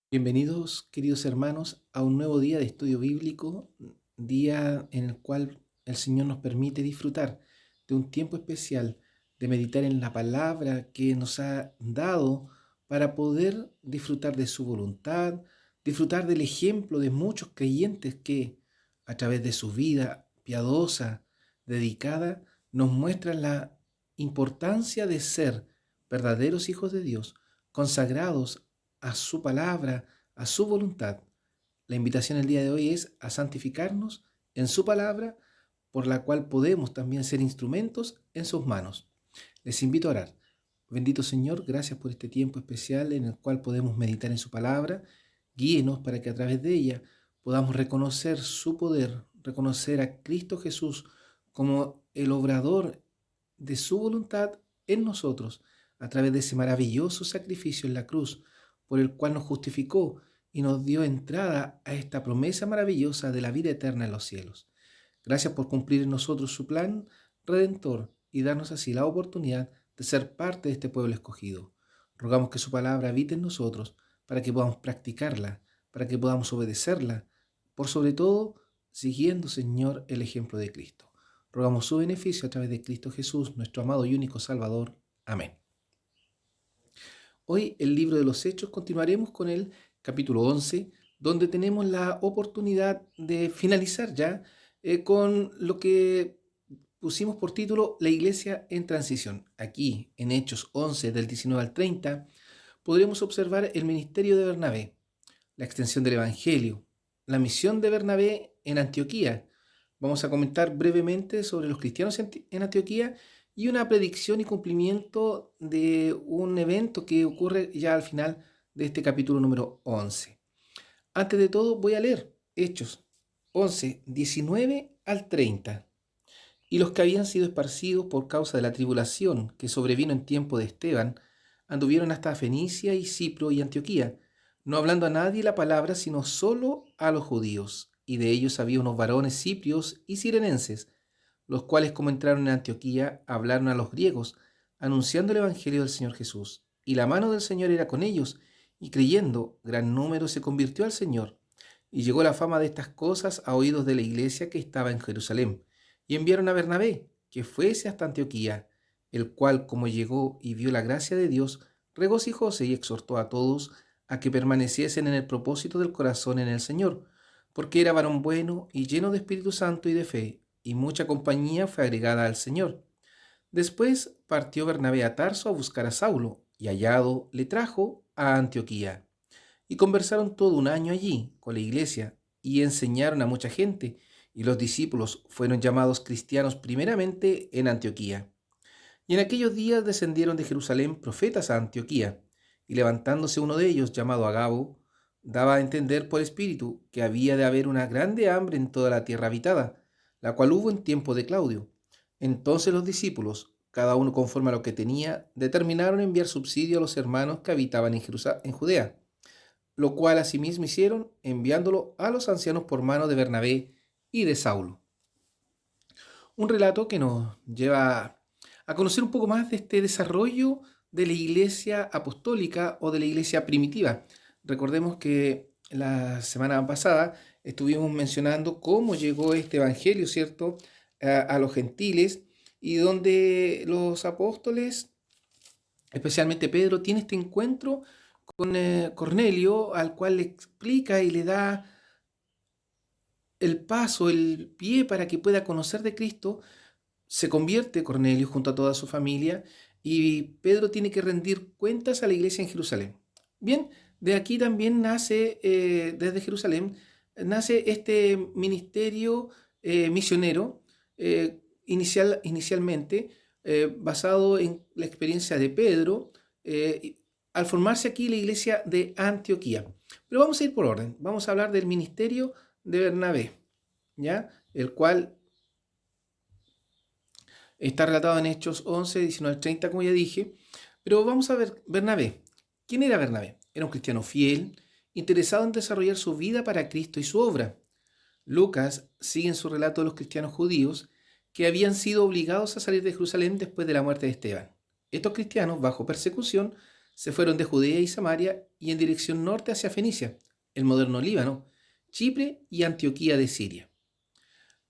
Bienvenidos, queridos hermanos, a un nuevo día de estudio bíblico, día en el cual el Señor nos permite disfrutar de un tiempo especial, de meditar en la palabra que nos ha dado para poder disfrutar de su voluntad, disfrutar del ejemplo de muchos creyentes que, a través de su vida piadosa, dedicada, nos muestran la importancia de ser verdaderos hijos de Dios, consagrados a su palabra, a su voluntad. La invitación el día de hoy es a santificarnos en su palabra, por la cual podemos también ser instrumentos en sus manos. Les invito a orar. Bendito Señor, gracias por este tiempo especial en el cual podemos meditar en su palabra. Guíenos para que a través de ella podamos reconocer su poder, reconocer a Cristo Jesús como el obrador de su voluntad en nosotros, a través de ese maravilloso sacrificio en la cruz, por el cual nos justificó y nos dio entrada a esta promesa maravillosa de la vida eterna en los cielos. Gracias por cumplir en nosotros su plan redentor y darnos así la oportunidad de ser parte de este pueblo escogido. Rogamos que su palabra habite en nosotros para que podamos practicarla, para que podamos obedecerla, por sobre todo siguiendo, Señor, el ejemplo de Cristo. Rogamos su beneficio a través de Cristo Jesús, nuestro amado y único Salvador. Amén. Hoy, el libro de los Hechos, continuaremos con el capítulo 11, donde tenemos la oportunidad de finalizar ya con lo que pusimos por título La Iglesia en Transición. Aquí, en Hechos 11, del 19 al 30, podremos observar el ministerio de Bernabé, la extensión del Evangelio, la misión de Bernabé en Antioquía. Vamos a comentar brevemente sobre los cristianos en Antioquía y una predicción y cumplimiento de un evento que ocurre ya al final de este capítulo número 11. Antes de todo voy a leer Hechos 11, 19 al 30. Y los que habían sido esparcidos por causa de la tribulación que sobrevino en tiempo de Esteban, anduvieron hasta Fenicia y Cipro y Antioquía, no hablando a nadie la palabra, sino solo a los judíos. Y de ellos había unos varones ciprios y cirenenses, los cuales, como entraron en Antioquía, hablaron a los griegos, anunciando el evangelio del Señor Jesús. Y la mano del Señor era con ellos, y creyendo, gran número se convirtió al Señor. Y llegó la fama de estas cosas a oídos de la iglesia que estaba en Jerusalén. Y enviaron a Bernabé, que fuese hasta Antioquía, el cual, como llegó y vio la gracia de Dios, regocijóse y exhortó a todos a que permaneciesen en el propósito del corazón en el Señor, porque era varón bueno y lleno de Espíritu Santo y de fe, y mucha compañía fue agregada al Señor. Después partió Bernabé a Tarso a buscar a Saulo, y hallado le trajo a Antioquía. Y conversaron todo un año allí con la iglesia, y enseñaron a mucha gente, y los discípulos fueron llamados cristianos primeramente en Antioquía. Y en aquellos días descendieron de Jerusalén profetas a Antioquía, y levantándose uno de ellos, llamado Agabo, daba a entender por espíritu que había de haber una grande hambre en toda la tierra habitada, la cual hubo en tiempo de Claudio. Entonces los discípulos, cada uno conforme a lo que tenía, determinaron enviar subsidio a los hermanos que habitaban en Judea, lo cual asimismo hicieron, enviándolo a los ancianos por mano de Bernabé y de Saulo. Un relato que nos lleva a conocer un poco más de este desarrollo de la iglesia apostólica o de la iglesia primitiva. Recordemos que la semana pasada estuvimos mencionando cómo llegó este evangelio, ¿cierto?, a los gentiles, y donde los apóstoles, especialmente Pedro, tiene este encuentro con Cornelio, al cual le explica y le da el paso, el pie para que pueda conocer de Cristo. Se convierte Cornelio junto a toda su familia, y Pedro tiene que rendir cuentas a la iglesia en Jerusalén. Bien, de aquí también nace, desde Jerusalén, nace este ministerio misionero, inicialmente basado en la experiencia de Pedro, al formarse aquí la iglesia de Antioquía. Pero vamos a ir por orden. Vamos a hablar del ministerio de Bernabé, ¿ya? El cual está relatado en Hechos 11, 19 al 30, como ya dije. Pero vamos a ver Bernabé. ¿Quién era Bernabé? Era un cristiano fiel, interesado en desarrollar su vida para Cristo y su obra. Lucas sigue en su relato de los cristianos judíos que habían sido obligados a salir de Jerusalén después de la muerte de Esteban. Estos cristianos, bajo persecución, se fueron de Judea y Samaria y en dirección norte hacia Fenicia, el moderno Líbano, Chipre y Antioquía de Siria.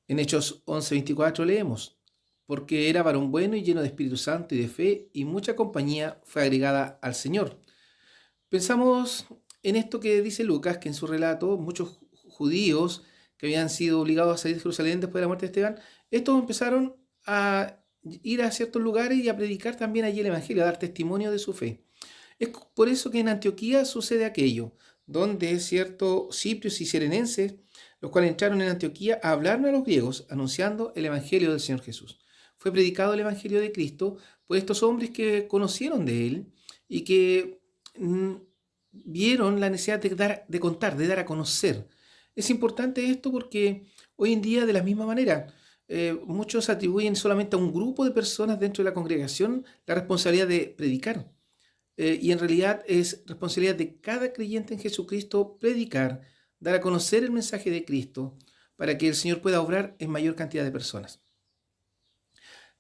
En Hechos 11:24 leemos: porque era varón bueno y lleno de Espíritu Santo y de fe, y mucha compañía fue agregada al Señor. Pensamos en esto que dice Lucas, que en su relato muchos judíos que habían sido obligados a salir de Jerusalén después de la muerte de Esteban, estos empezaron a ir a ciertos lugares y a predicar también allí el Evangelio, a dar testimonio de su fe. Es por eso que en Antioquía sucede aquello, donde ciertos ciprios y cirenenses, los cuales entraron en Antioquía a hablarle a los griegos, anunciando el Evangelio del Señor Jesús. Fue predicado el Evangelio de Cristo por estos hombres que conocieron de Él y que vieron la necesidad de contar, de dar a conocer. Es importante esto porque hoy en día, de la misma manera, muchos atribuyen solamente a un grupo de personas dentro de la congregación la responsabilidad de predicar. Y en realidad es responsabilidad de cada creyente en Jesucristo predicar, dar a conocer el mensaje de Cristo para que el Señor pueda obrar en mayor cantidad de personas.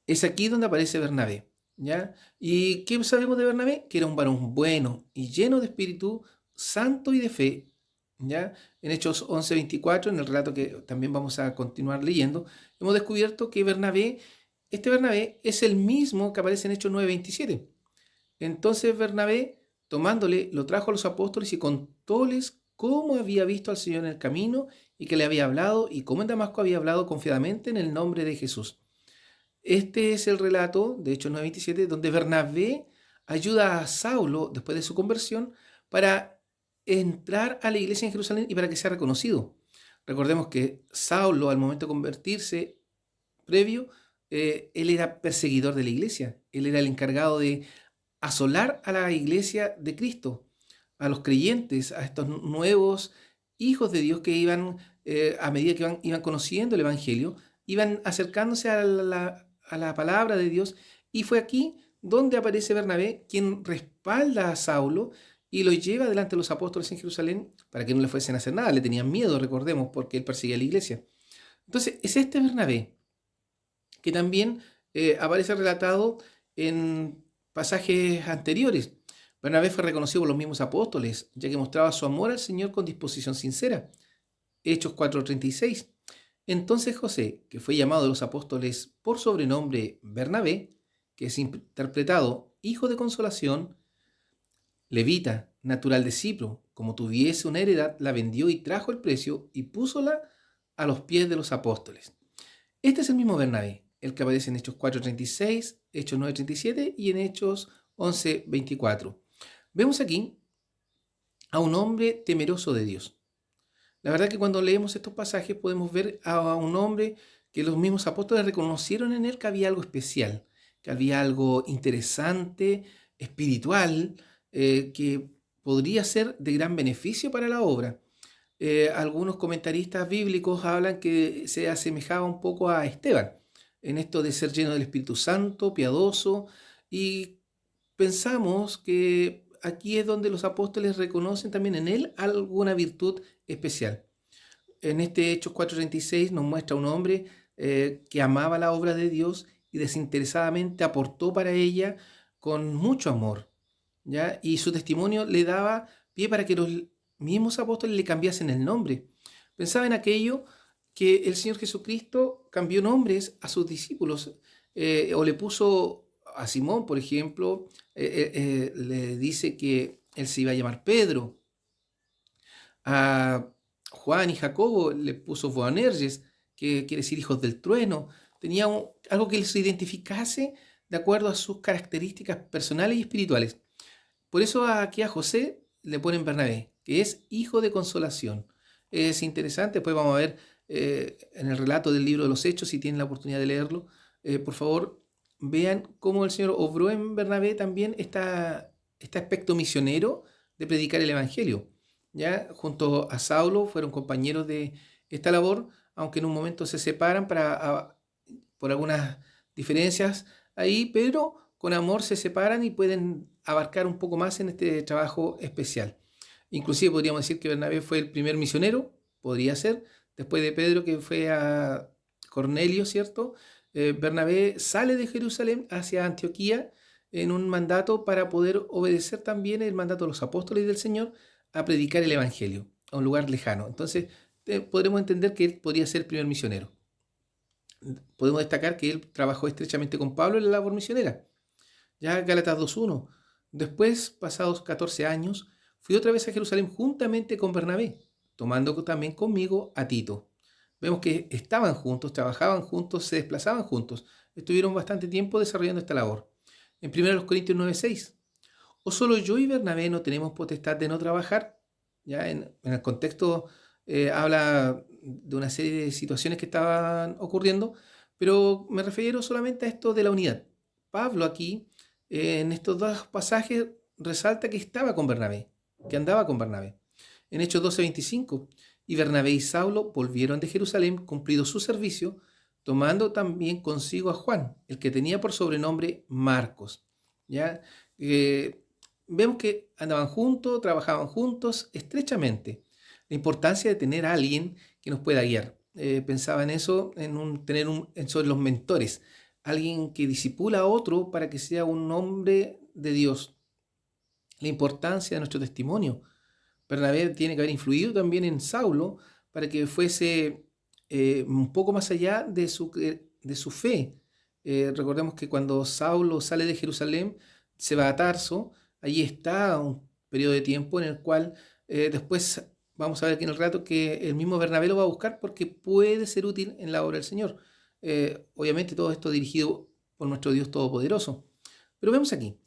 Es aquí donde aparece Bernabé, ¿ya? ¿Y qué sabemos de Bernabé? Que era un varón bueno y lleno de Espíritu Santo y de fe, ¿ya? En Hechos 11:24, en el relato que también vamos a continuar leyendo, hemos descubierto que este Bernabé es el mismo que aparece en Hechos 9:27. Entonces Bernabé, tomándole, lo trajo a los apóstoles y contóles cómo había visto al Señor en el camino y que le había hablado y cómo en Damasco había hablado confiadamente en el nombre de Jesús. Este es el relato de Hechos 9:27, donde Bernabé ayuda a Saulo, después de su conversión, para entrar a la iglesia en Jerusalén y para que sea reconocido. Recordemos que Saulo, al momento de convertirse, previo, él era perseguidor de la iglesia. Él era el encargado de asolar a la iglesia de Cristo, a los creyentes, a estos nuevos hijos de Dios que iban, a medida que iban conociendo el Evangelio, iban acercándose a la palabra de Dios. Y fue aquí donde aparece Bernabé, quien respalda a Saulo y lo lleva delante de los apóstoles en Jerusalén para que no le fuesen a hacer nada. Le tenían miedo, recordemos, porque él perseguía a la iglesia. Entonces, es este Bernabé que también aparece relatado en pasajes anteriores. Bernabé fue reconocido por los mismos apóstoles, ya que mostraba su amor al Señor con disposición sincera. Hechos 4:36. Entonces José, que fue llamado de los apóstoles por sobrenombre Bernabé, que es interpretado hijo de consolación, levita, natural de Cipro, como tuviese una heredad, la vendió y trajo el precio y púsola a los pies de los apóstoles. Este es el mismo Bernabé, el que aparece en Hechos 4:36, Hechos 9:37 y en Hechos 11:24. Vemos aquí a un hombre temeroso de Dios. La verdad que cuando leemos estos pasajes podemos ver a un hombre que los mismos apóstoles reconocieron en él que había algo especial, que había algo interesante, espiritual, que podría ser de gran beneficio para la obra. Algunos comentaristas bíblicos hablan que se asemejaba un poco a Esteban, en esto de ser lleno del Espíritu Santo, piadoso, y pensamos que aquí es donde los apóstoles reconocen también en él alguna virtud especial. En este Hechos 4:36 nos muestra un hombre que amaba la obra de Dios y desinteresadamente aportó para ella con mucho amor, ¿ya? Y su testimonio le daba pie para que los mismos apóstoles le cambiasen el nombre. Pensaba en aquello que el Señor Jesucristo cambió nombres a sus discípulos, o le puso a Simón, por ejemplo, le dice que él se iba a llamar Pedro. A Juan y Jacobo le puso Boanerges, que quiere decir hijos del trueno. Tenía algo que les identificase de acuerdo a sus características personales y espirituales. Por eso aquí a José le ponen Bernabé, que es hijo de consolación. Es interesante, después vamos a ver en el relato del libro de los Hechos, si tienen la oportunidad de leerlo, por favor vean cómo el Señor obró en Bernabé también este aspecto misionero de predicar el Evangelio. ¿Ya? Junto a Saulo fueron compañeros de esta labor, aunque en un momento se separan por algunas diferencias ahí, pero con amor se separan y pueden abarcar un poco más en este trabajo especial. Inclusive podríamos decir que Bernabé fue el primer misionero, podría ser, después de Pedro que fue a Cornelio, ¿cierto? Bernabé sale de Jerusalén hacia Antioquía en un mandato para poder obedecer también el mandato de los apóstoles y del Señor a predicar el Evangelio a un lugar lejano. Entonces, podremos entender que él podría ser el primer misionero. Podemos destacar que él trabajó estrechamente con Pablo en la labor misionera. Ya Gálatas 2:1. Después, pasados 14 años, fui otra vez a Jerusalén juntamente con Bernabé, tomando también conmigo a Tito. Vemos que estaban juntos, trabajaban juntos, se desplazaban juntos. Estuvieron bastante tiempo desarrollando esta labor. En 1 Corintios 9:6. ¿O solo yo y Bernabé no tenemos potestad de no trabajar? Ya en el contexto habla de una serie de situaciones que estaban ocurriendo, pero me refiero solamente a esto de la unidad. Pablo aquí, en estos dos pasajes, resalta que estaba con Bernabé, que andaba con Bernabé. En Hechos 12:25, y Bernabé y Saulo volvieron de Jerusalén, cumplido su servicio, tomando también consigo a Juan, el que tenía por sobrenombre Marcos. ¿Ya? Vemos que andaban juntos, trabajaban juntos estrechamente. La importancia de tener a alguien que nos pueda guiar. Pensaba en eso, sobre los mentores. Alguien que disipula a otro para que sea un hombre de Dios. La importancia de nuestro testimonio. Bernabé tiene que haber influido también en Saulo para que fuese un poco más allá de su fe. Recordemos que cuando Saulo sale de Jerusalén, se va a Tarso, allí está un periodo de tiempo en el cual después vamos a ver aquí en el rato que el mismo Bernabé lo va a buscar porque puede ser útil en la obra del Señor. Obviamente todo esto dirigido por nuestro Dios Todopoderoso. Pero vemos aquí,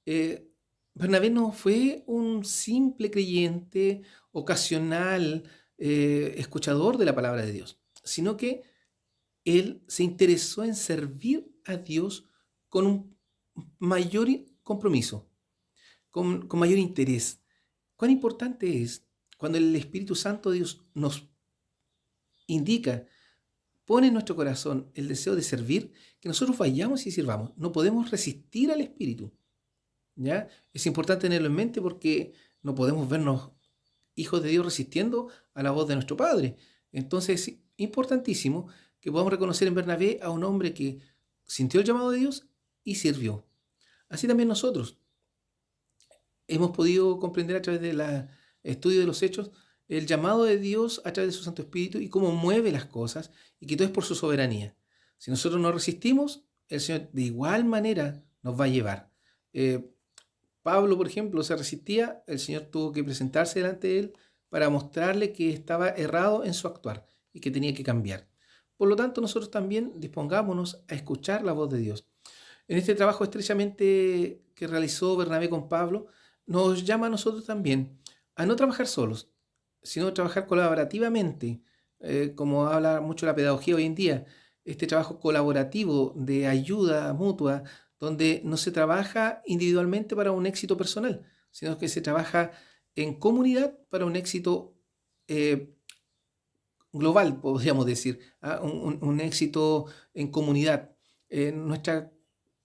eh, Bernabé no fue un simple creyente ocasional, escuchador de la palabra de Dios, sino que él se interesó en servir a Dios con un mayor compromiso, con mayor interés. ¿Cuán importante es cuando el Espíritu Santo de Dios nos indica, pone en nuestro corazón el deseo de servir, que nosotros vayamos y sirvamos? No podemos resistir al Espíritu. ¿Ya? Es importante tenerlo en mente porque no podemos vernos hijos de Dios resistiendo a la voz de nuestro Padre. Entonces es importantísimo que podamos reconocer en Bernabé a un hombre que sintió el llamado de Dios y sirvió. Así también nosotros hemos podido comprender a través del estudio de los hechos el llamado de Dios a través de su Santo Espíritu y cómo mueve las cosas y que todo es por su soberanía. Si nosotros no resistimos, el Señor de igual manera nos va a llevar. Pablo, por ejemplo, se resistía, el Señor tuvo que presentarse delante de él para mostrarle que estaba errado en su actuar y que tenía que cambiar. Por lo tanto, nosotros también dispongámonos a escuchar la voz de Dios. En este trabajo estrechamente que realizó Bernabé con Pablo, nos llama a nosotros también a no trabajar solos, sino a trabajar colaborativamente, como habla mucho la pedagogía hoy en día, este trabajo colaborativo de ayuda mutua, donde no se trabaja individualmente para un éxito personal, sino que se trabaja en comunidad para un éxito eh, global, podríamos decir, un éxito en comunidad. Nuestra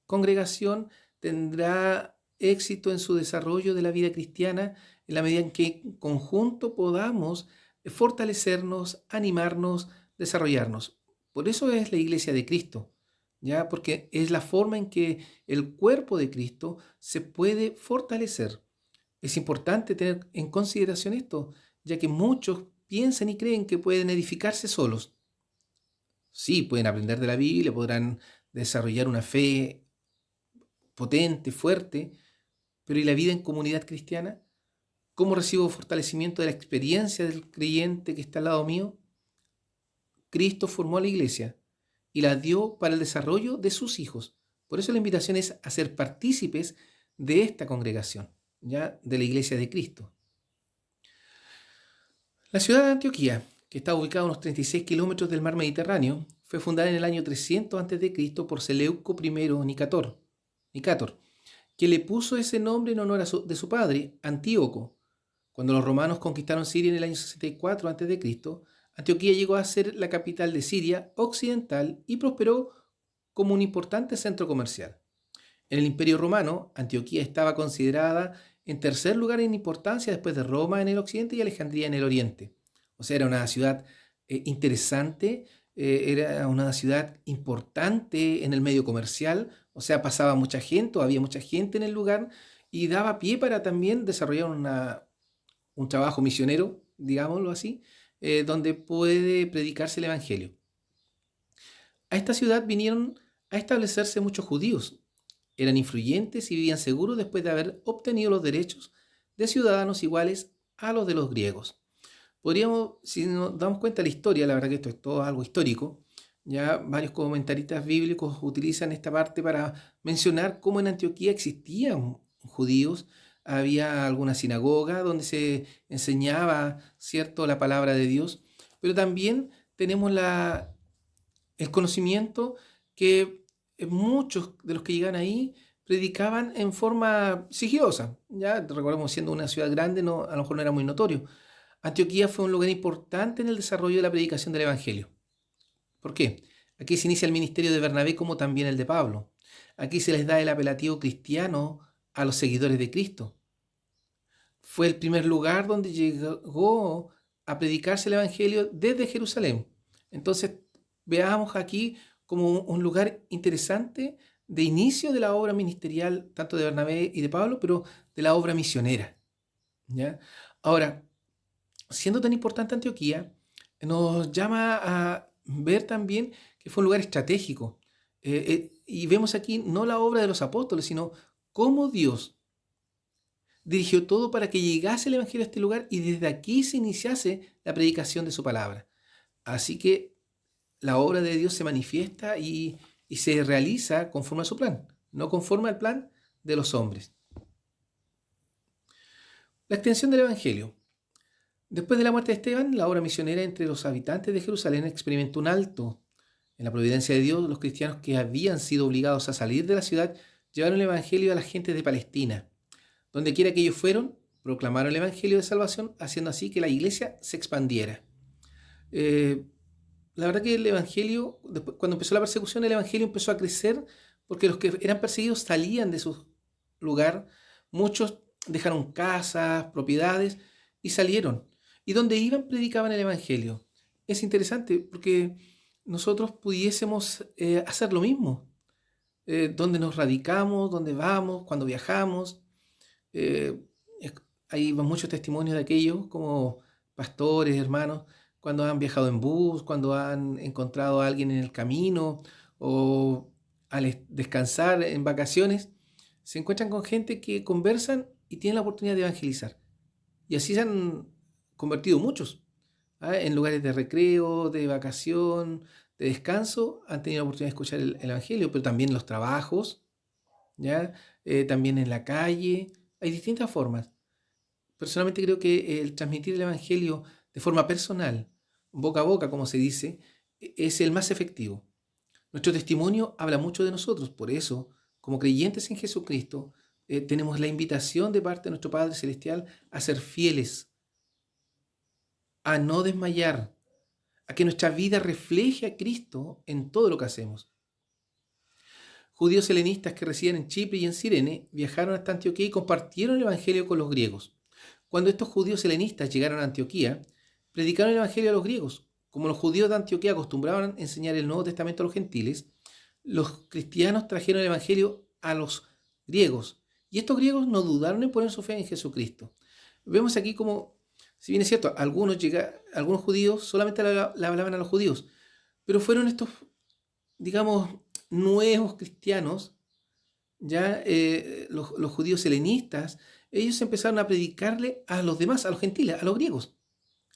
congregación tendrá éxito en su desarrollo de la vida cristiana en la medida en que en conjunto podamos fortalecernos, animarnos, desarrollarnos. Por eso es la iglesia de Cristo, ¿ya? Porque es la forma en que el cuerpo de Cristo se puede fortalecer. Es importante tener en consideración esto, ya que muchos piensan y creen que pueden edificarse solos. Sí, pueden aprender de la Biblia, podrán desarrollar una fe potente, fuerte, pero ¿y la vida en comunidad cristiana? ¿Cómo recibo fortalecimiento de la experiencia del creyente que está al lado mío? Cristo formó a la iglesia y la dio para el desarrollo de sus hijos. Por eso la invitación es a ser partícipes de esta congregación, ya de la iglesia de Cristo. La ciudad de Antioquía, que está ubicada a unos 36 kilómetros del mar Mediterráneo, fue fundada en el año 300 a.C. por Seleuco I Nicator, que le puso ese nombre en honor de su padre, Antíoco. Cuando los romanos conquistaron Siria en el año 64 a.C., Antioquía llegó a ser la capital de Siria occidental y prosperó como un importante centro comercial. En el Imperio Romano, Antioquía estaba considerada en tercer lugar en importancia después de Roma en el occidente y Alejandría en el oriente. O sea, era una ciudad interesante, era una ciudad importante en el medio comercial, O sea, pasaba mucha gente, o había mucha gente en el lugar, y daba pie para también desarrollar un trabajo misionero, digámoslo así, donde puede predicarse el Evangelio. A esta ciudad vinieron a establecerse muchos judíos. Eran influyentes y vivían seguros después de haber obtenido los derechos de ciudadanos iguales a los de los griegos. Podríamos, si nos damos cuenta de la historia, la verdad que esto es todo algo histórico, ya varios comentaristas bíblicos utilizan esta parte para mencionar cómo en Antioquía existían judíos, había alguna sinagoga donde se enseñaba, ¿cierto?, la palabra de Dios, pero también tenemos el conocimiento que muchos de los que llegan ahí predicaban en forma sigilosa. Ya recordemos, siendo una ciudad grande, no, a lo mejor no era muy notorio. Antioquía fue un lugar importante en el desarrollo de la predicación del Evangelio. ¿Por qué? Aquí se inicia el ministerio de Bernabé como también el de Pablo. Aquí se les da el apelativo cristiano a los seguidores de Cristo. Fue el primer lugar donde llegó a predicarse el Evangelio desde Jerusalén. Entonces, veamos aquí como un lugar interesante de inicio de la obra ministerial, tanto de Bernabé y de Pablo, pero de la obra misionera. ¿Ya? Ahora, siendo tan importante Antioquía, nos llama a ver también que fue un lugar estratégico. Y vemos aquí no la obra de los apóstoles, sino cómo Dios dirigió todo para que llegase el Evangelio a este lugar y desde aquí se iniciase la predicación de su palabra. Así que la obra de Dios se manifiesta y se realiza conforme a su plan, no conforme al plan de los hombres. La extensión del Evangelio. Después de la muerte de Esteban, la obra misionera entre los habitantes de Jerusalén experimentó un alto. En la providencia de Dios, los cristianos que habían sido obligados a salir de la ciudad llevaron el Evangelio a las gentes de Palestina. Donde quiera que ellos fueron, proclamaron el Evangelio de salvación, haciendo así que la iglesia se expandiera. La verdad que el Evangelio, cuando empezó la persecución, el Evangelio empezó a crecer porque los que eran perseguidos salían de su lugar. Muchos dejaron casas, propiedades y salieron. Y donde iban predicaban el Evangelio. Es interesante porque nosotros pudiésemos hacer lo mismo. Donde nos radicamos, donde vamos, cuando viajamos. Eh, Hay muchos testimonios de aquellos como pastores, hermanos, cuando han viajado en bus, cuando han encontrado a alguien en el camino o al descansar en vacaciones, se encuentran con gente que conversan y tienen la oportunidad de evangelizar. Y así se han convertido muchos. En lugares de recreo, de vacación, de descanso, han tenido la oportunidad de escuchar el Evangelio, pero también en los trabajos, ¿ya? También en la calle. Hay distintas formas. Personalmente creo que el transmitir el Evangelio de forma personal, boca a boca, como se dice, es el más efectivo. Nuestro testimonio habla mucho de nosotros, por eso, como creyentes en Jesucristo, tenemos la invitación de parte de nuestro Padre Celestial a ser fieles, a no desmayar, a que nuestra vida refleje a Cristo en todo lo que hacemos. Judíos helenistas que residían en Chipre y en Cirene viajaron hasta Antioquía y compartieron el Evangelio con los griegos. Cuando estos judíos helenistas llegaron a Antioquía, predicaron el Evangelio a los griegos. Como los judíos de Antioquía acostumbraban a enseñar el Nuevo Testamento a los gentiles, los cristianos trajeron el Evangelio a los griegos. Y estos griegos no dudaron en poner su fe en Jesucristo. Vemos aquí como, si bien es cierto, algunos judíos solamente le hablaban a los judíos, pero fueron estos, digamos, nuevos cristianos, ya los judíos helenistas, ellos empezaron a predicarle a los demás, a los gentiles, a los griegos.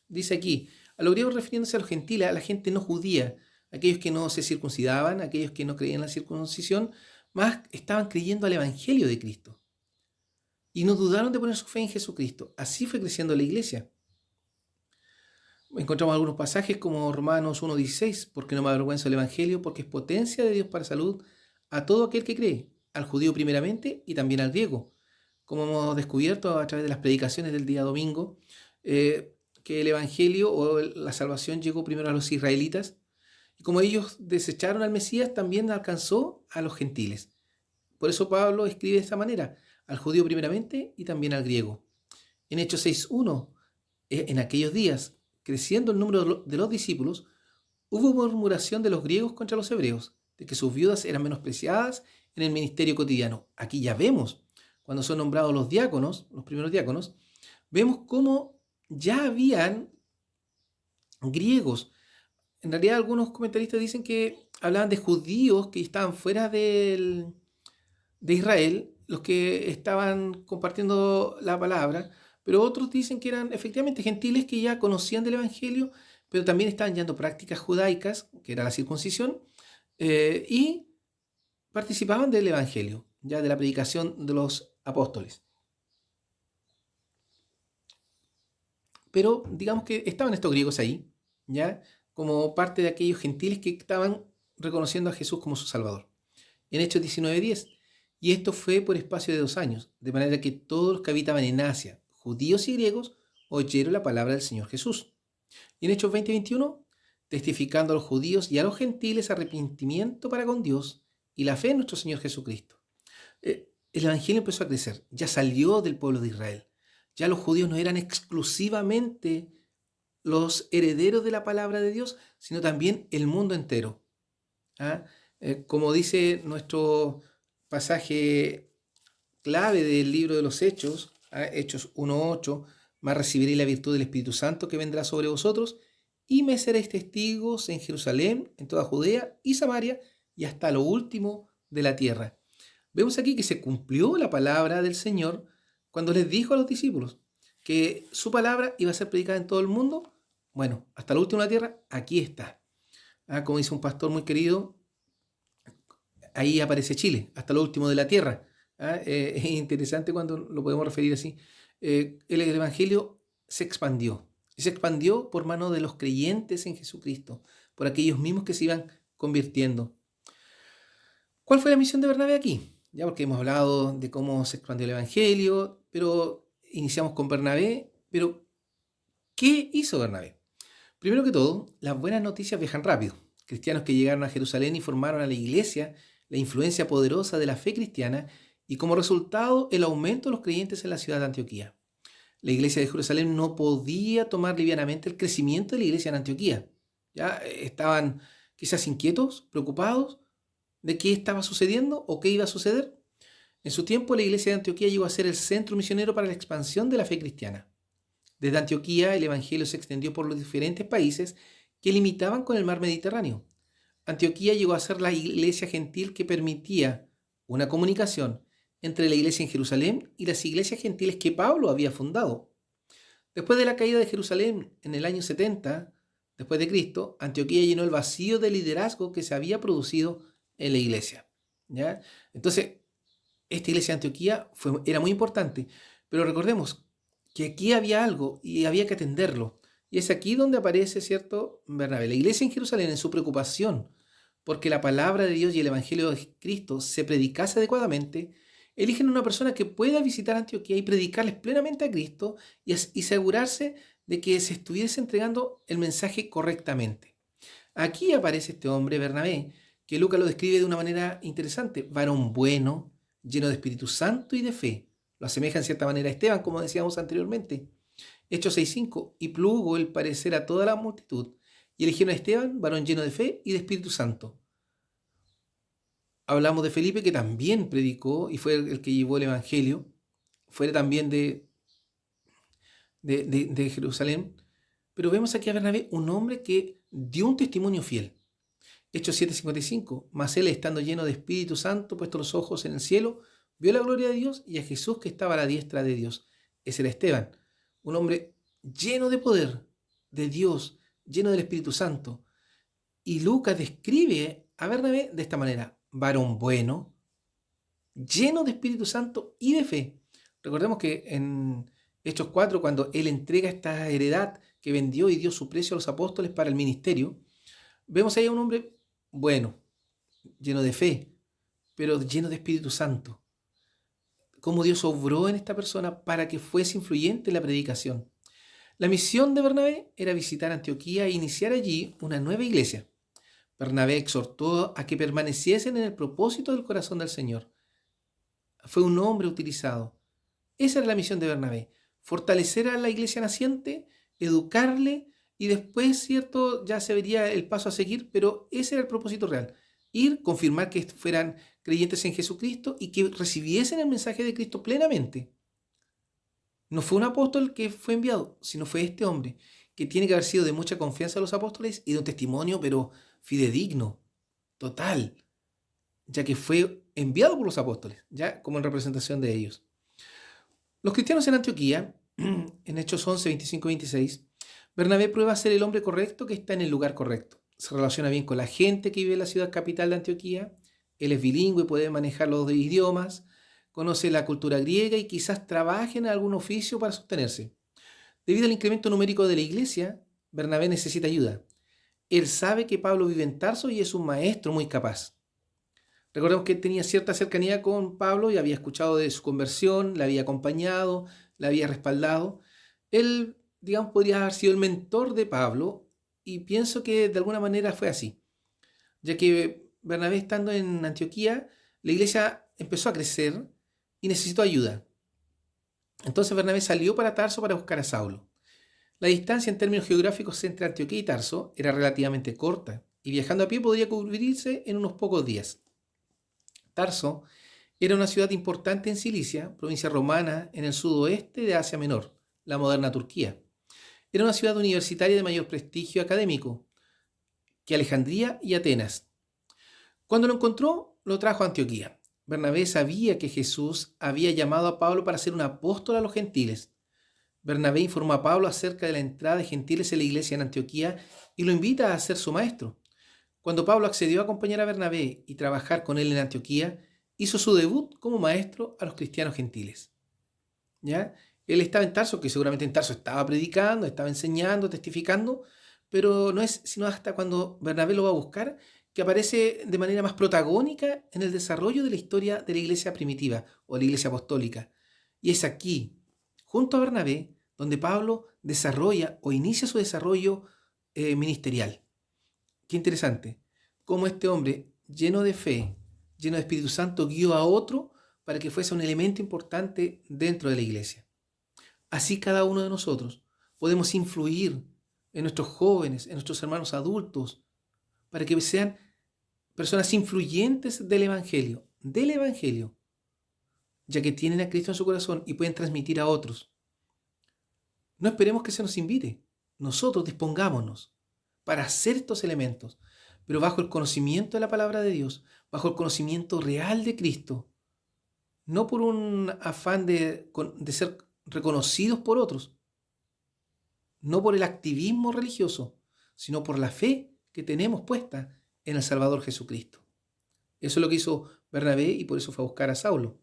Dice aquí, a los griegos refiriéndose a los gentiles, a la gente no judía, aquellos que no se circuncidaban, aquellos que no creían en la circuncisión, más estaban creyendo al Evangelio de Cristo. Y no dudaron de poner su fe en Jesucristo. Así fue creciendo la iglesia. Encontramos algunos pasajes como Romanos 1:16, porque no me avergüenzo del Evangelio, porque es potencia de Dios para salud a todo aquel que cree, al judío primeramente y también al griego. Como hemos descubierto a través de las predicaciones del día domingo, que el Evangelio o la salvación llegó primero a los israelitas, y como ellos desecharon al Mesías, también alcanzó a los gentiles. Por eso Pablo escribe de esta manera, al judío primeramente y también al griego. En Hechos 6:1, en aquellos días, creciendo el número de los discípulos, hubo murmuración de los griegos contra los hebreos, de que sus viudas eran menospreciadas en el ministerio cotidiano. Aquí ya vemos, cuando son nombrados los diáconos, los primeros diáconos, vemos cómo ya habían griegos. En realidad algunos comentaristas dicen que hablaban de judíos que estaban fuera de Israel, los que estaban compartiendo la palabra, pero otros dicen que eran efectivamente gentiles que ya conocían del Evangelio, pero también estaban llevando prácticas judaicas, que era la circuncisión, y participaban del Evangelio, ya de la predicación de los apóstoles. Pero digamos que estaban estos griegos ahí, ya como parte de aquellos gentiles que estaban reconociendo a Jesús como su Salvador. En Hechos 19:10. Y esto fue por espacio de 2 años, de manera que todos los que habitaban en Asia, judíos y griegos, oyeron la palabra del Señor Jesús. Y en Hechos 20:21, testificando a los judíos y a los gentiles arrepentimiento para con Dios y la fe en nuestro Señor Jesucristo. El Evangelio empezó a crecer, ya salió del pueblo de Israel. Ya los judíos no eran exclusivamente los herederos de la palabra de Dios, sino también el mundo entero. ¿Ah? Como dice nuestro pasaje clave del libro de los Hechos, Hechos 1:8, más recibiréis la virtud del Espíritu Santo que vendrá sobre vosotros y me seréis testigos en Jerusalén, en toda Judea y Samaria y hasta lo último de la tierra. Vemos aquí que se cumplió la palabra del Señor cuando les dijo a los discípulos que su palabra iba a ser predicada en todo el mundo. Bueno, hasta lo último de la tierra, aquí está. Como dice un pastor muy querido, ahí aparece Chile, hasta lo último de la tierra. Es interesante cuando lo podemos referir así. El Evangelio se expandió. Y se expandió por mano de los creyentes en Jesucristo, por aquellos mismos que se iban convirtiendo. ¿Cuál fue la misión de Bernabé aquí? Ya porque hemos hablado de cómo se expandió el Evangelio, pero iniciamos con Bernabé. Pero, ¿qué hizo Bernabé? Primero que todo, las buenas noticias viajan rápido. Cristianos que llegaron a Jerusalén y formaron a la iglesia, la influencia poderosa de la fe cristiana y como resultado el aumento de los creyentes en la ciudad de Antioquía. La iglesia de Jerusalén no podía tomar livianamente el crecimiento de la iglesia en Antioquía. Ya estaban quizás inquietos, preocupados de qué estaba sucediendo o qué iba a suceder. En su tiempo, la iglesia de Antioquía llegó a ser el centro misionero para la expansión de la fe cristiana. Desde Antioquía, el evangelio se extendió por los diferentes países que limitaban con el mar Mediterráneo. Antioquía llegó a ser la iglesia gentil que permitía una comunicación entre la iglesia en Jerusalén y las iglesias gentiles que Pablo había fundado. Después de la caída de Jerusalén en el año 70, después de Cristo, Antioquía llenó el vacío de liderazgo que se había producido en la iglesia. ¿Ya? Entonces, esta iglesia de Antioquía era muy importante, pero recordemos que aquí había algo y había que atenderlo. Y es aquí donde aparece, ¿cierto?, Bernabé. La iglesia en Jerusalén, en su preocupación porque la palabra de Dios y el Evangelio de Cristo se predicase adecuadamente, eligen una persona que pueda visitar Antioquía y predicarles plenamente a Cristo y asegurarse de que se estuviese entregando el mensaje correctamente. Aquí aparece este hombre, Bernabé, que Lucas lo describe de una manera interesante. Varón bueno, lleno de Espíritu Santo y de fe. Lo asemeja en cierta manera a Esteban, como decíamos anteriormente. Hechos 6:5. Y plugo el parecer a toda la multitud. Y eligieron a Esteban, varón lleno de fe y de Espíritu Santo. Hablamos de Felipe, que también predicó y fue el que llevó el Evangelio. Fue también de Jerusalén. Pero vemos aquí a Bernabé, un hombre que dio un testimonio fiel. Hechos 7:55. Mas él, estando lleno de Espíritu Santo, puesto los ojos en el cielo, vio la gloria de Dios y a Jesús que estaba a la diestra de Dios. Ese era Esteban, un hombre lleno de poder de Dios, lleno del Espíritu Santo. Y Lucas describe a Bernabé de esta manera: varón bueno, lleno de Espíritu Santo y de fe. Recordemos que en Hechos 4, cuando él entrega esta heredad que vendió y dio su precio a los apóstoles para el ministerio, vemos ahí a un hombre bueno, lleno de fe, pero lleno de Espíritu Santo. Cómo Dios obró en esta persona para que fuese influyente en la predicación. La misión de Bernabé era visitar Antioquía e iniciar allí una nueva iglesia. Bernabé exhortó a que permaneciesen en el propósito del corazón del Señor. Fue un hombre utilizado. Esa era la misión de Bernabé: fortalecer a la iglesia naciente, educarle y después, ¿cierto?, ya se vería el paso a seguir, pero ese era el propósito real: ir, confirmar que fueran creyentes en Jesucristo y que recibiesen el mensaje de Cristo plenamente. No fue un apóstol que fue enviado, sino fue este hombre, que tiene que haber sido de mucha confianza a los apóstoles y de un testimonio, pero fidedigno, total, ya que fue enviado por los apóstoles, ya como en representación de ellos. Los cristianos en Antioquía, en Hechos 11, 25 y 26, Bernabé prueba ser el hombre correcto que está en el lugar correcto. Se relaciona bien con la gente que vive en la ciudad capital de Antioquía. Él es bilingüe, puede manejar los dos idiomas, conoce la cultura griega y quizás trabaje en algún oficio para sostenerse. Debido al incremento numérico de la iglesia, Bernabé necesita ayuda. Él sabe que Pablo vive en Tarso y es un maestro muy capaz. Recordemos que tenía cierta cercanía con Pablo y había escuchado de su conversión, le había acompañado, le había respaldado. Él, digamos, podría haber sido el mentor de Pablo y pienso que de alguna manera fue así, ya que Bernabé estando en Antioquía, la iglesia empezó a crecer y necesitó ayuda. Entonces Bernabé salió para Tarso para buscar a Saulo. La distancia en términos geográficos entre Antioquía y Tarso era relativamente corta y viajando a pie podría cubrirse en unos pocos días. Tarso era una ciudad importante en Cilicia, provincia romana en el sudoeste de Asia Menor, la moderna Turquía. Era una ciudad universitaria de mayor prestigio académico que Alejandría y Atenas. Cuando lo encontró, lo trajo a Antioquía. Bernabé sabía que Jesús había llamado a Pablo para ser un apóstol a los gentiles. Bernabé informó a Pablo acerca de la entrada de gentiles en la iglesia en Antioquía y lo invita a ser su maestro. Cuando Pablo accedió a acompañar a Bernabé y trabajar con él en Antioquía, hizo su debut como maestro a los cristianos gentiles. ¿Ya? Él estaba en Tarso, que seguramente en Tarso estaba predicando, estaba enseñando, testificando, pero no es sino hasta cuando Bernabé lo va a buscar que aparece de manera más protagónica en el desarrollo de la historia de la iglesia primitiva o la iglesia apostólica. Y es aquí, junto a Bernabé, donde Pablo desarrolla o inicia su desarrollo ministerial. Qué interesante, cómo este hombre, lleno de fe, lleno de Espíritu Santo, guió a otro para que fuese un elemento importante dentro de la iglesia. Así cada uno de nosotros podemos influir en nuestros jóvenes, en nuestros hermanos adultos, para que sean personas influyentes del Evangelio, ya que tienen a Cristo en su corazón y pueden transmitir a otros. No esperemos que se nos invite, nosotros dispongámonos para hacer estos elementos, pero bajo el conocimiento de la palabra de Dios, bajo el conocimiento real de Cristo, no por un afán de ser reconocidos por otros, no por el activismo religioso, sino por la fe que tenemos puesta en el Salvador Jesucristo. Eso es lo que hizo Bernabé y por eso fue a buscar a Saulo.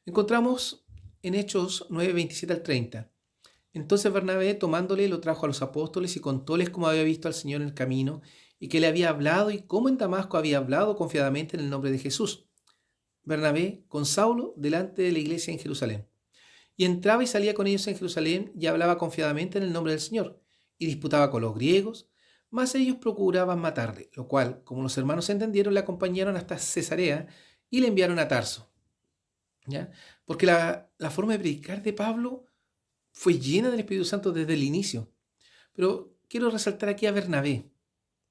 Encontramos en Hechos 9, 27 al 30. Entonces Bernabé, tomándole, lo trajo a los apóstoles y contóles cómo había visto al Señor en el camino y que le había hablado y cómo en Damasco había hablado confiadamente en el nombre de Jesús. Bernabé con Saulo delante de la iglesia en Jerusalén. Y entraba y salía con ellos en Jerusalén y hablaba confiadamente en el nombre del Señor y disputaba con los griegos, mas ellos procuraban matarle, lo cual, como los hermanos entendieron, le acompañaron hasta Cesarea y le enviaron a Tarso. ¿Ya? Porque la forma de predicar de Pablo fue llena del Espíritu Santo desde el inicio. Pero quiero resaltar aquí a Bernabé,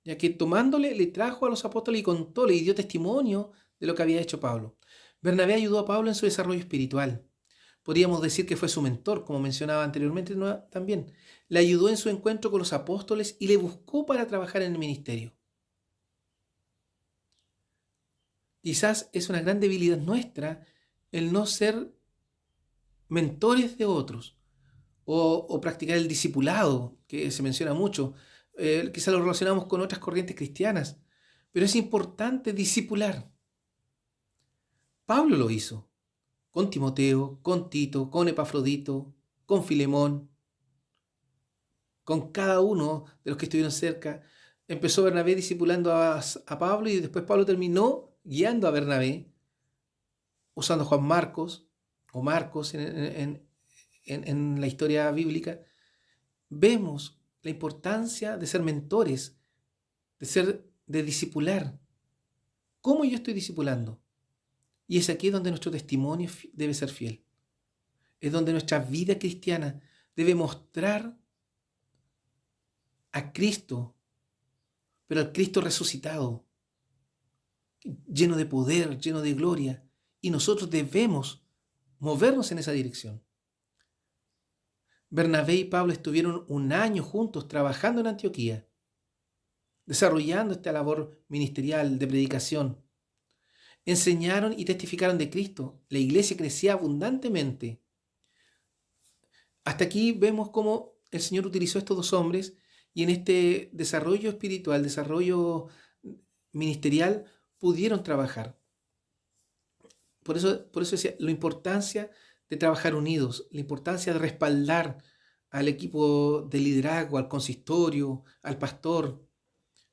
ya que tomándole le trajo a los apóstoles y contóle y dio testimonio de lo que había hecho Pablo. Bernabé ayudó a Pablo en su desarrollo espiritual. Podríamos decir que fue su mentor, como mencionaba anteriormente también. Le ayudó en su encuentro con los apóstoles y le buscó para trabajar en el ministerio. Quizás es una gran debilidad nuestra el no ser mentores de otros o practicar el discipulado, que se menciona mucho. Quizás lo relacionamos con otras corrientes cristianas, pero es importante discipular. Pablo lo hizo con Timoteo, con Tito, con Epafrodito, con Filemón, con cada uno de los que estuvieron cerca. Empezó Bernabé discipulando a Pablo y después Pablo terminó guiando a Bernabé, usando a Juan Marcos o Marcos en la historia bíblica. Vemos la importancia de ser mentores, de discipular. ¿Cómo yo estoy discipulando? Y es aquí donde nuestro testimonio debe ser fiel. Es donde nuestra vida cristiana debe mostrar a Cristo, pero al Cristo resucitado. lleno de poder, lleno de gloria, y nosotros debemos movernos en esa dirección. Bernabé y Pablo estuvieron un año juntos trabajando en Antioquía, desarrollando esta labor ministerial de predicación. Enseñaron y testificaron de Cristo. La iglesia crecía abundantemente. Hasta aquí vemos cómo el Señor utilizó a estos dos hombres y en este desarrollo espiritual, desarrollo ministerial, pudieron trabajar. Por eso decía, la importancia de trabajar unidos, la importancia de respaldar al equipo de liderazgo, al consistorio, al pastor,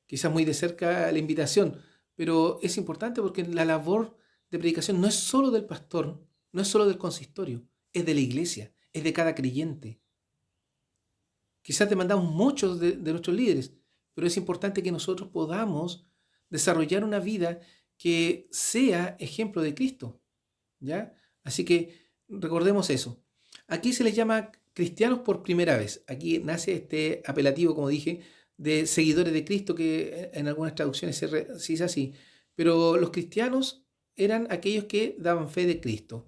quizás muy de cerca la invitación, pero es importante porque la labor de predicación no es solo del pastor, no es solo del consistorio, es de la iglesia, es de cada creyente. Quizás demandamos muchos de nuestros líderes, pero es importante que nosotros podamos desarrollar una vida que sea ejemplo de Cristo, ¿ya? Así que recordemos eso. Aquí se les llama cristianos por primera vez. Aquí nace este apelativo, como dije, de seguidores de Cristo, que en algunas traducciones se dice así. Pero los cristianos eran aquellos que daban fe de Cristo.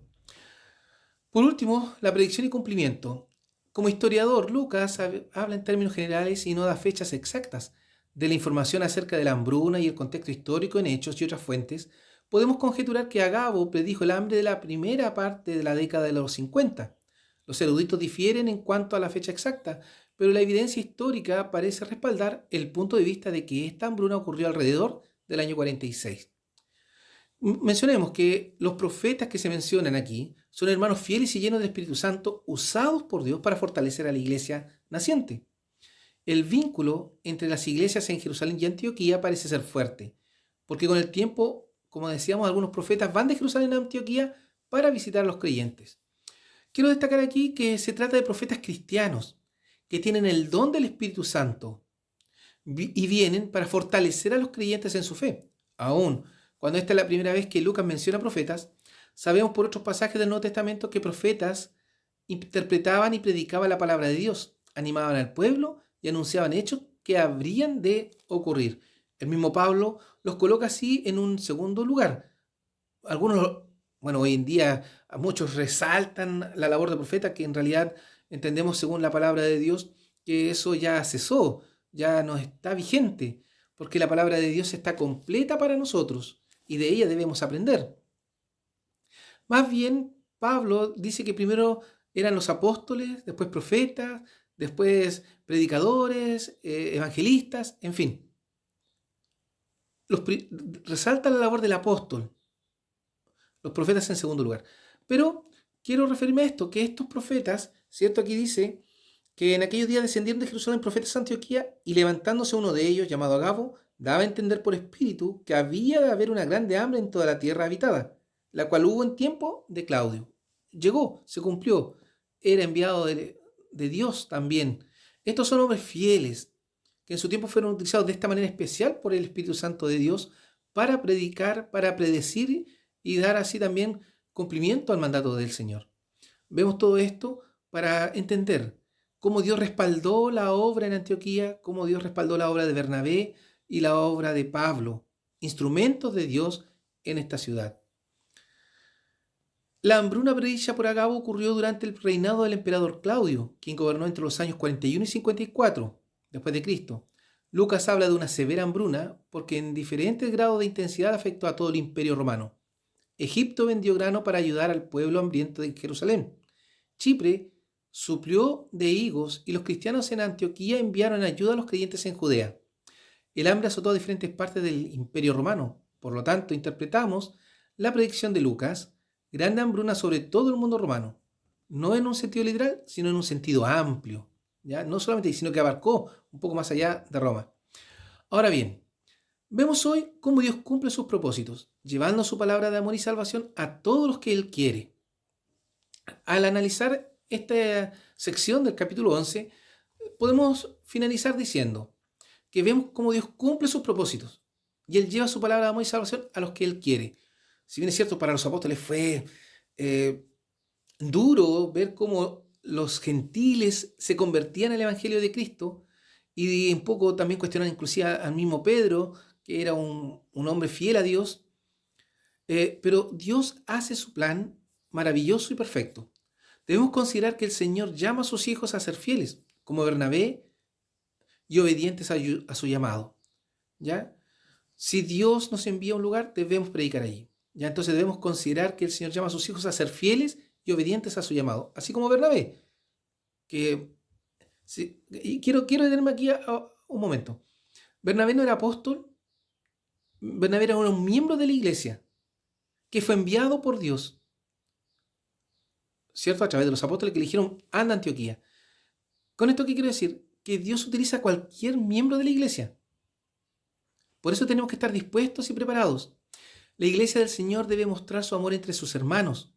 Por último, la predicción y cumplimiento. Como historiador, Lucas habla en términos generales y no da fechas exactas. De la información acerca de la hambruna y el contexto histórico en Hechos y otras fuentes, podemos conjeturar que Agabo predijo el hambre de la primera parte de la década de los 50. Los eruditos difieren en cuanto a la fecha exacta, pero la evidencia histórica parece respaldar el punto de vista de que esta hambruna ocurrió alrededor del año 46. Mencionemos que los profetas que se mencionan aquí son hermanos fieles y llenos del Espíritu Santo, usados por Dios para fortalecer a la iglesia naciente. El vínculo entre las iglesias en Jerusalén y Antioquía parece ser fuerte, porque con el tiempo, como decíamos, algunos profetas van de Jerusalén a Antioquía para visitar a los creyentes. Quiero destacar aquí que se trata de profetas cristianos que tienen el don del Espíritu Santo y vienen para fortalecer a los creyentes en su fe. Aún cuando esta es la primera vez que Lucas menciona profetas, sabemos por otros pasajes del Nuevo Testamento que profetas interpretaban y predicaban la palabra de Dios, animaban al pueblo y anunciaban hechos que habrían de ocurrir. El mismo Pablo los coloca así en un segundo lugar. Algunos, bueno, hoy en día a muchos resaltan la labor de profeta, que en realidad entendemos según la palabra de Dios que eso ya cesó, ya no está vigente, porque la palabra de Dios está completa para nosotros y de ella debemos aprender. Más bien, Pablo dice que primero eran los apóstoles, después profetas, después predicadores, evangelistas, en fin. Resalta la labor del apóstol, los profetas en segundo lugar. Pero quiero referirme a esto, que estos profetas, ¿cierto? Aquí dice que en aquellos días descendieron de Jerusalén profetas de Antioquía y levantándose uno de ellos, llamado Agabo, daba a entender por espíritu que había de haber una grande hambre en toda la tierra habitada, la cual hubo en tiempo de Claudio. Llegó, se cumplió, era enviado de Dios también. Estos son hombres fieles, que en su tiempo fueron utilizados de esta manera especial por el Espíritu Santo de Dios para predicar, para predecir y dar así también cumplimiento al mandato del Señor. Vemos todo esto para entender cómo Dios respaldó la obra en Antioquía, cómo Dios respaldó la obra de Bernabé y la obra de Pablo, instrumentos de Dios en esta ciudad. La hambruna predicha por Agabo ocurrió durante el reinado del emperador Claudio, quien gobernó entre los años 41 y 54 después de Cristo. Lucas habla de una severa hambruna porque en diferentes grados de intensidad afectó a todo el imperio romano. Egipto vendió grano para ayudar al pueblo hambriento de Jerusalén. Chipre suplió de higos y los cristianos en Antioquía enviaron ayuda a los creyentes en Judea. El hambre azotó a diferentes partes del imperio romano. Por lo tanto, interpretamos la predicción de Lucas, grande hambruna sobre todo el mundo romano, no en un sentido literal, sino en un sentido amplio, ¿ya? No solamente, sino que abarcó un poco más allá de Roma. Ahora bien, vemos hoy cómo Dios cumple sus propósitos, llevando su palabra de amor y salvación a todos los que Él quiere. Al analizar esta sección del capítulo 11, podemos finalizar diciendo que vemos cómo Dios cumple sus propósitos y Él lleva su palabra de amor y salvación a los que Él quiere. Si bien es cierto, para los apóstoles fue duro ver cómo los gentiles se convertían al Evangelio de Cristo y un poco también cuestionar inclusive al mismo Pedro, que era un hombre fiel a Dios, Pero Dios hace su plan maravilloso y perfecto. Debemos considerar que el Señor llama a sus hijos a ser fieles, como Bernabé, y obedientes a su llamado. ¿Ya? Si Dios nos envía a un lugar, debemos predicar allí. ¿Ya? Entonces debemos considerar que el Señor llama a sus hijos a ser fieles y obedientes a su llamado. Así como Bernabé, que... Sí, y quiero detenerme aquí a un momento. Bernabé no era apóstol, Bernabé era un miembro de la iglesia que fue enviado por Dios, ¿cierto? A través de los apóstoles que eligieron anda a Antioquía. ¿Con esto qué quiero decir? Que Dios utiliza a cualquier miembro de la iglesia. Por eso tenemos que estar dispuestos y preparados. La iglesia del Señor debe mostrar su amor entre sus hermanos,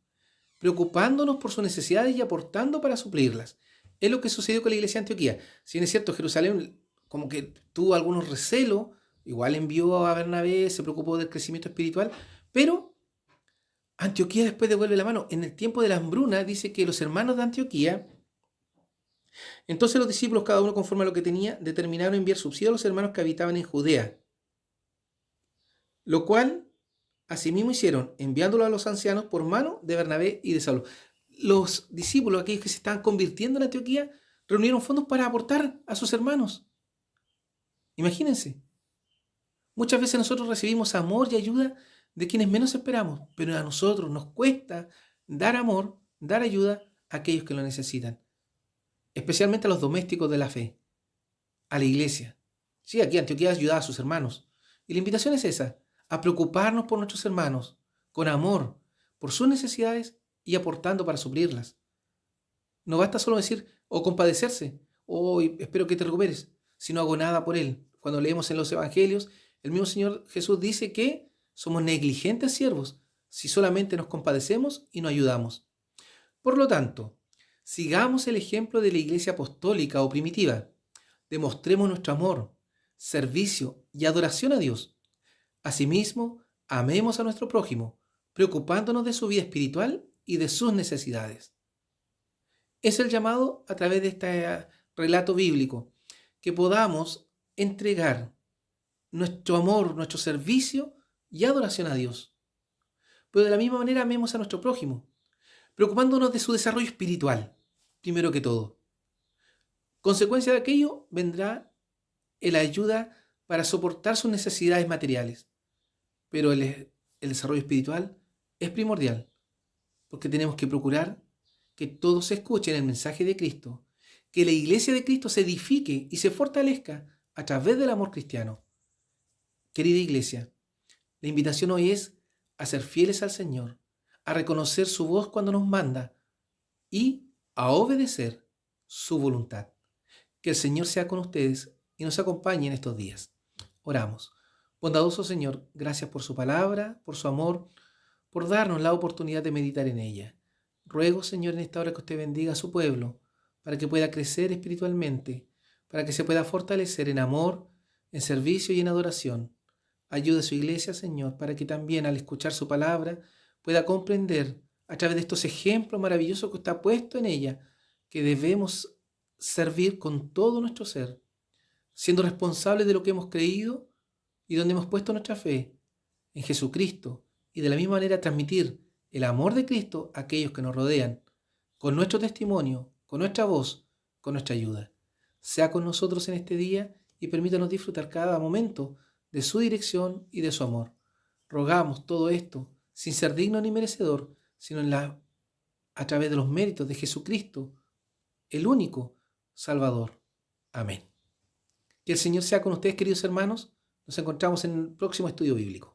preocupándonos por sus necesidades y aportando para suplirlas. Es lo que sucedió con la iglesia de Antioquía. Si bien es cierto, Jerusalén como que tuvo algunos recelos, igual envió a Bernabé, se preocupó del crecimiento espiritual, pero Antioquía después devuelve la mano. En el tiempo de la hambruna dice que los hermanos de Antioquía, entonces los discípulos, cada uno conforme a lo que tenía, determinaron enviar subsidio a los hermanos que habitaban en Judea, lo cual asimismo hicieron, enviándolo a los ancianos por mano de Bernabé y de Saulo. Los discípulos, aquellos que se estaban convirtiendo en Antioquía, reunieron fondos para aportar a sus hermanos. Imagínense. Muchas veces nosotros recibimos amor y ayuda de quienes menos esperamos, pero a nosotros nos cuesta dar amor, dar ayuda a aquellos que lo necesitan, especialmente a los domésticos de la fe, a la iglesia. Sí, aquí Antioquía ayudaba a sus hermanos. Y la invitación es esa, a preocuparnos por nuestros hermanos, con amor, por sus necesidades y aportando para suplirlas. No basta solo decir o compadecerse, o espero que te recuperes, si no hago nada por él. Cuando leemos en los evangelios, el mismo Señor Jesús dice que somos negligentes siervos si solamente nos compadecemos y no ayudamos. Por lo tanto, sigamos el ejemplo de la iglesia apostólica o primitiva. Demostremos nuestro amor, servicio y adoración a Dios. Asimismo, amemos a nuestro prójimo, preocupándonos de su vida espiritual y de sus necesidades. Es el llamado a través de este relato bíblico, que podamos entregar nuestro amor, nuestro servicio y adoración a Dios. Pero de la misma manera amemos a nuestro prójimo, preocupándonos de su desarrollo espiritual, primero que todo. Consecuencia de aquello vendrá la ayuda para soportar sus necesidades materiales. Pero el desarrollo espiritual es primordial, porque tenemos que procurar que todos escuchen el mensaje de Cristo, que la iglesia de Cristo se edifique y se fortalezca a través del amor cristiano. Querida iglesia, la invitación hoy es a ser fieles al Señor, a reconocer su voz cuando nos manda y a obedecer su voluntad. Que el Señor sea con ustedes y nos acompañe en estos días. Oramos. Bondadoso Señor, gracias por su palabra, por su amor, por darnos la oportunidad de meditar en ella. Ruego, Señor, en esta hora que usted bendiga a su pueblo, para que pueda crecer espiritualmente, para que se pueda fortalecer en amor, en servicio y en adoración. Ayude a su iglesia, Señor, para que también al escuchar su palabra pueda comprender a través de estos ejemplos maravillosos que está puesto en ella, que debemos servir con todo nuestro ser, siendo responsables de lo que hemos creído y donde hemos puesto nuestra fe en Jesucristo, y de la misma manera transmitir el amor de Cristo a aquellos que nos rodean, con nuestro testimonio, con nuestra voz, con nuestra ayuda. Sea con nosotros en este día y permítanos disfrutar cada momento de su dirección y de su amor. Rogamos todo esto sin ser digno ni merecedor, sino a través de los méritos de Jesucristo, el único Salvador. Amén. Que el Señor sea con ustedes, queridos hermanos. Nos encontramos en el próximo estudio bíblico.